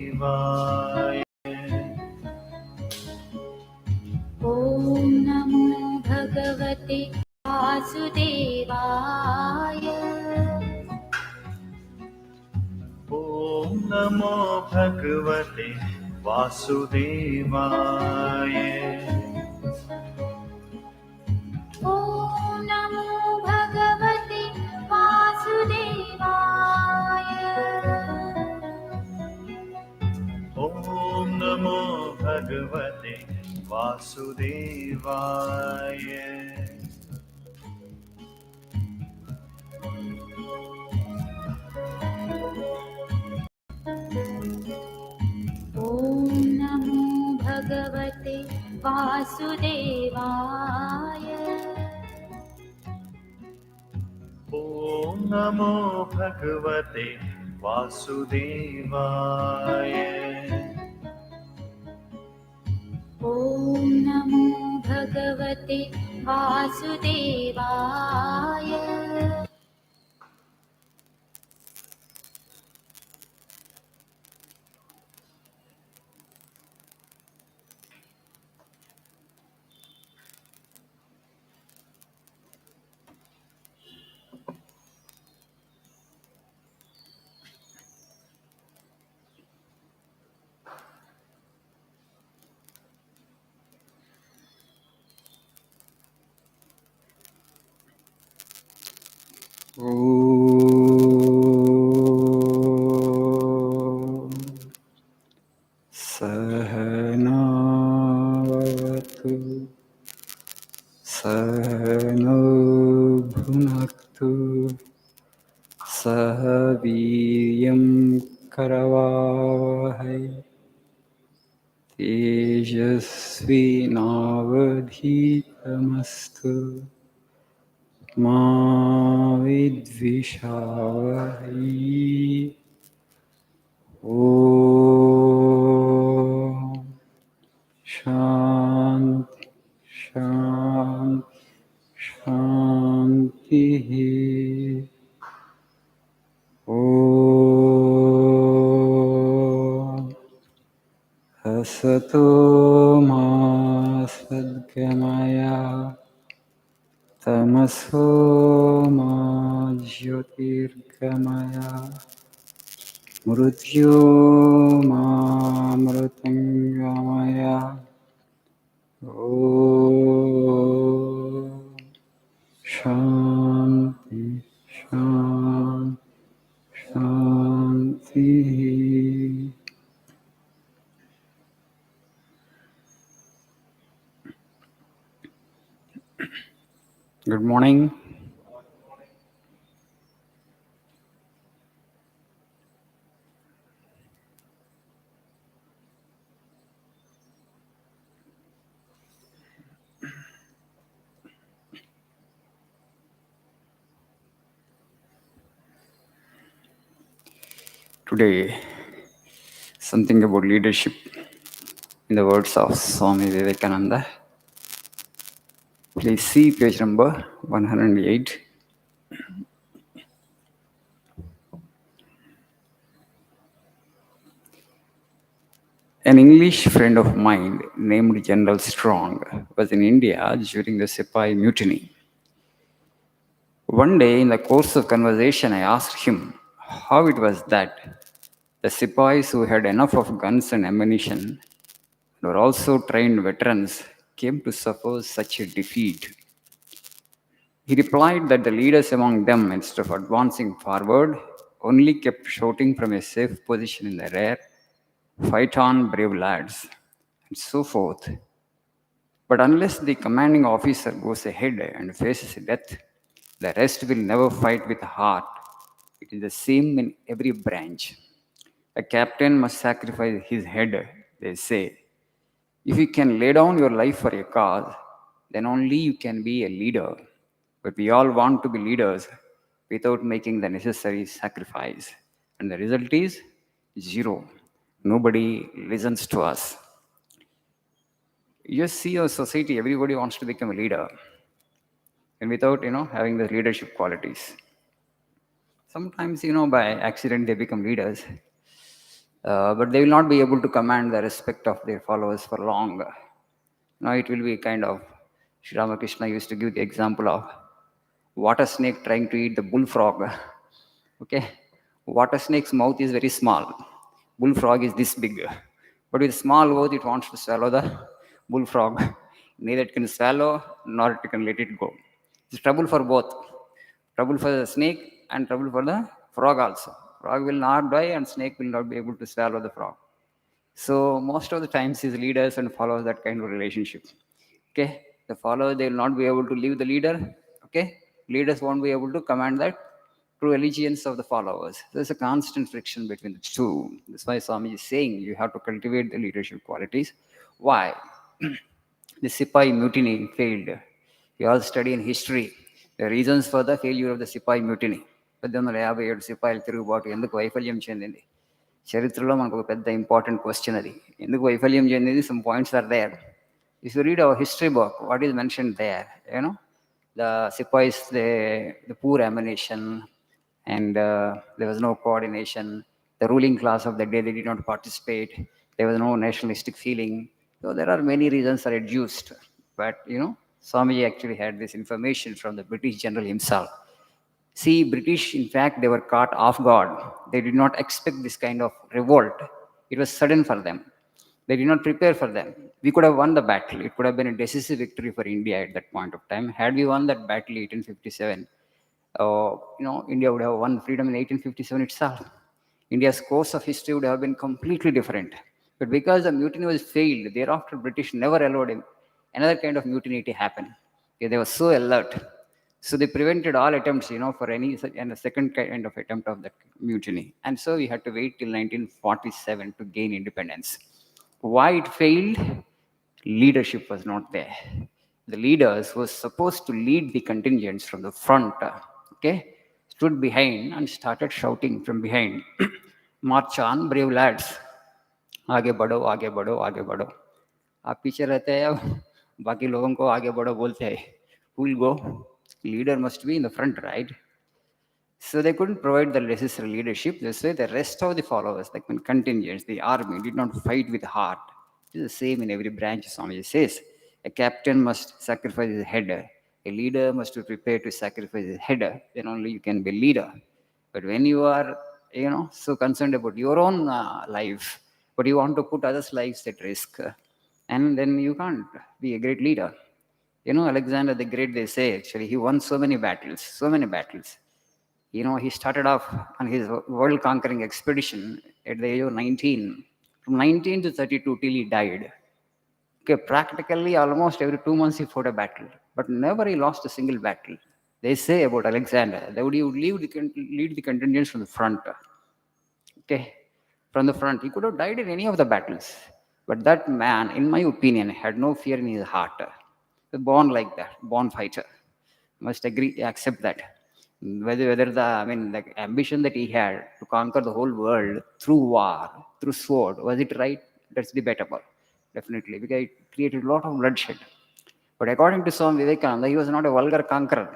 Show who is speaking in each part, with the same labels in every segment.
Speaker 1: Vasudevaya.
Speaker 2: ॐ नमो भगवते वासुदेवाय।
Speaker 1: ॐ नमो भगवते वासुदेवाय।
Speaker 2: ॐ नमो भगवते वासुदेवाय।
Speaker 1: ॐ नमो भगवते वासुदेवाय।
Speaker 2: ॐ नमो भगवते वासुदेवाय।
Speaker 1: ॐ नमो भगवते वासुदेवाय।
Speaker 2: ॐ नमो भगवते वासुदेवाय।
Speaker 3: सहनावतु सहनो भुनक्तु सह वीर्यं करवावहै तेजस्विनावधीतमस्तु मा विद्विषावहै। ॐ शान्ति शान्ति शान्तिः। ॐ असतो मा सद्गमय तमसो मा ज्योतिर्गमय मृत्योर्मामृतङ्गमय। ॐ शान्ति शान्ति शान्तिः। Good morning. Today, something about leadership in the words of Swami Vivekananda. Please see page number 108. An English friend of mine named General Strong was in India during the Sepoy Mutiny. One day, in the course of conversation, I asked him how it was that the Sepoys who had enough of guns and ammunition and were also trained veterans came to suffer such a defeat. He replied that the leaders among them, instead of advancing forward, only kept shouting from a safe position in the rear, "Fight on, brave lads," and so forth. But unless the commanding officer goes ahead and faces death, the rest will never fight with heart. It is the same in every branch. A captain must sacrifice his head, they say. If you can lay down your life for a cause, then only you can be a leader. But we all want to be leaders without making the necessary sacrifice. And the result is zero. Nobody listens to us. You just see our society, everybody wants to become a leader. And without, having the leadership qualities. Sometimes, by accident, they become leaders. but they will not be able to command the respect of their followers for long. Now it will be kind of, Sri Ramakrishna used to give the example of water snake trying to eat the bullfrog. Okay, water snake's mouth is very small. Bullfrog is this big, but with small mouth it wants to swallow the bullfrog. Neither it can swallow nor it can let it go. It's trouble for both. Trouble for the snake and trouble for the frog also. Frog will not die and snake will not be able to swallow the frog. So most of the times his leaders and followers that kind of relationship. Okay, the follower they will not be able to leave the leader. Okay, leaders won't be able to command that true allegiance of the followers. There's a constant friction between the two. That's why Swami is saying you have to cultivate the leadership qualities. Why? The Sipai mutiny failed. You all study in history the reasons for the failure of the Sipai mutiny. 1857 సిపాయిలు తిరుగుబాటు ఎందుకు వైఫల్యం చెందింది చరిత్రలో మనకు ఒక పెద్ద important question అది ఎందుకు వైఫల్యం చెందింది some points are there if you read our history book what is mention there you know the sepoys the poor ammunition and there was no coordination. The ruling class of the day they did not participate. There was no nationalistic feeling. So there are many reasons are adduced, but Swamiji actually had this information from the British general himself. See, British, in fact, they were caught off guard. They did not expect this kind of revolt. It was sudden for them. They did not prepare for them. We could have won the battle. It could have been a decisive victory for India at that point of time. Had we won that battle in 1857, India would have won freedom in 1857 itself. India's course of history would have been completely different. But because the mutiny was failed, thereafter British never allowed him another kind of mutiny to happen. Okay, they were so alert. So they prevented all attempts, for any such and a second kind of attempt of that mutiny. And so we had to wait till 1947 to gain independence. Why it failed? Leadership was not there. The leaders were supposed to lead the contingents from the front, okay, stood behind and started shouting from behind, march on, brave lads, आगे बढ़ो आगे बढ़ो आगे बढ़ो. आप पीछे रहते हैं अब बाकी लोगों को आगे बढ़ो बोलते हैं. Who will go? Leader must be in the front, right? So they couldn't provide the necessary leadership. This way, the rest of the followers, like when contingents, the army, did not fight with heart. It is the same in every branch, Swamiji says. A captain must sacrifice his head. A leader must be prepared to sacrifice his head. Then only you can be leader. But when you are, so concerned about your own life, but you want to put others' lives at risk, and then you can't be a great leader. Alexander the Great, they say, actually, he won so many battles, so many battles. He started off on his world conquering expedition at the age of 19. From 19 to 32 till he died. Okay, practically almost every 2 months he fought a battle, but never he lost a single battle. They say about Alexander that he would lead the contingents from the front. Okay, from the front. He could have died in any of the battles. But that man, in my opinion, had no fear in his heart. Born like that, born fighter. Must agree, accept that. Whether the ambition that he had to conquer the whole world through war, through sword, was it right? That's debatable, definitely, because it created a lot of bloodshed. But according to Swami Vivekananda, he was not a vulgar conqueror.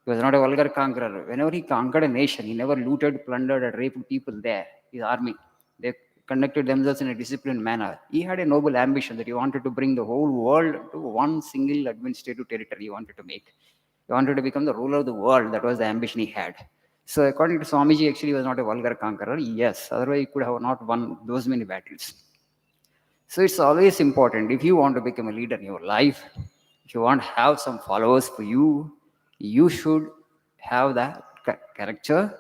Speaker 3: He was not a vulgar conqueror. Whenever he conquered a nation, he never looted, plundered, or raped people there, his army. They conducted themselves in a disciplined manner. He had a noble ambition that he wanted to bring the whole world to one single administrative territory he wanted to make. He wanted to become the ruler of the world. That was the ambition he had. So according to Swamiji, actually, he was not a vulgar conqueror. Yes, otherwise he could have not won those many battles. So it's always important if you want to become a leader in your life, if you want to have some followers for you, you should have that character.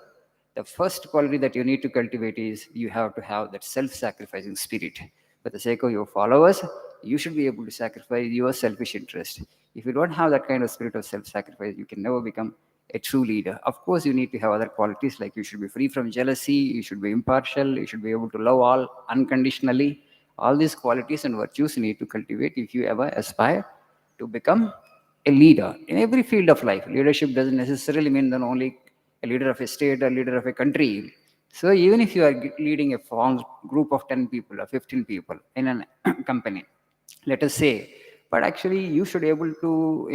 Speaker 3: The first quality that you need to cultivate is you have to have that self-sacrificing spirit. For the sake of your followers, you should be able to sacrifice your selfish interest. If you don't have that kind of spirit of self-sacrifice, you can never become a true leader. Of course, you need to have other qualities like you should be free from jealousy, you should be impartial, you should be able to love all unconditionally. All these qualities and virtues you need to cultivate if you ever aspire to become a leader in every field of life. Leadership doesn't necessarily mean that only a leader of a state or leader of a country. So even if you are leading a small group of 10 people or 15 people in a company, let us say, but actually you should be able to,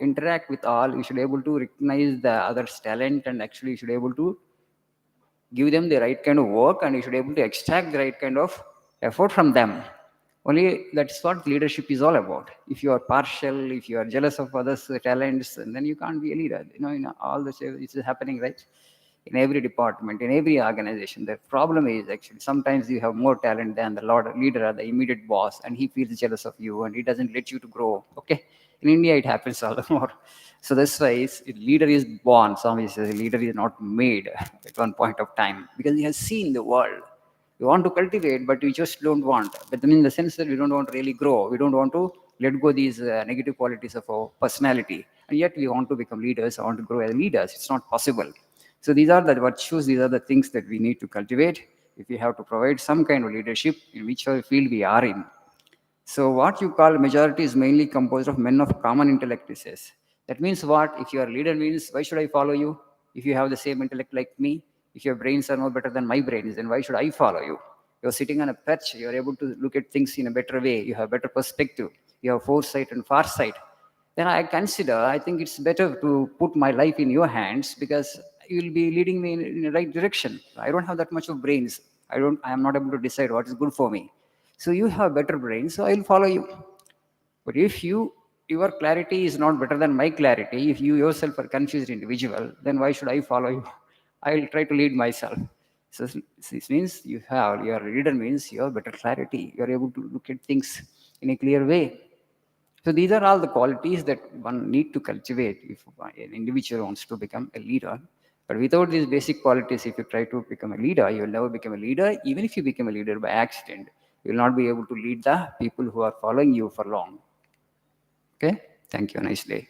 Speaker 3: interact with all. You should be able to recognize the other's talent, and actually you should be able to give them the right kind of work, and you should be able to extract the right kind of effort from them. Only that's what leadership is all about. If you are partial, if you are jealous of others' talents, and then you can't be a leader. In all this, it's happening, right? In every department, in every organization. The problem is actually sometimes you have more talent than the leader or the immediate boss, and he feels jealous of you and he doesn't let you to grow. Okay, in India it happens all the more. So that's why leader is born. Swami says a leader is not made at one point of time because he has seen the world. We want to cultivate, but we just don't want. But in the sense that we don't want to really grow. We don't want to let go these negative qualities of our personality, and yet we want to become leaders. I want to grow as leaders. It's not possible. So these are the virtues. These are the things that we need to cultivate if we have to provide some kind of leadership in whichever field we are in. So what you call majority is mainly composed of men of common intellect, he says. That means what? If you are a leader means, why should I follow you? If you have the same intellect like me, if your brains are no better than my brains, then why should I follow you? You're sitting on a perch, you're able to look at things in a better way, you have better perspective, you have foresight and farsight. Then I think it's better to put my life in your hands because you will be leading me in the right direction. I don't have that much of brains. I am not able to decide what is good for me. So you have better brain, so I'll follow you. But if your clarity is not better than my clarity, if you yourself are confused individual, then why should I follow you? I will try to lead myself. So this means your leader means you have better clarity. You are able to look at things in a clear way. So these are all the qualities that one need to cultivate if an individual wants to become a leader. But without these basic qualities, if you try to become a leader, you will never become a leader. Even if you become a leader by accident, you will not be able to lead the people who are following you for long. Okay? Thank you. Nice day.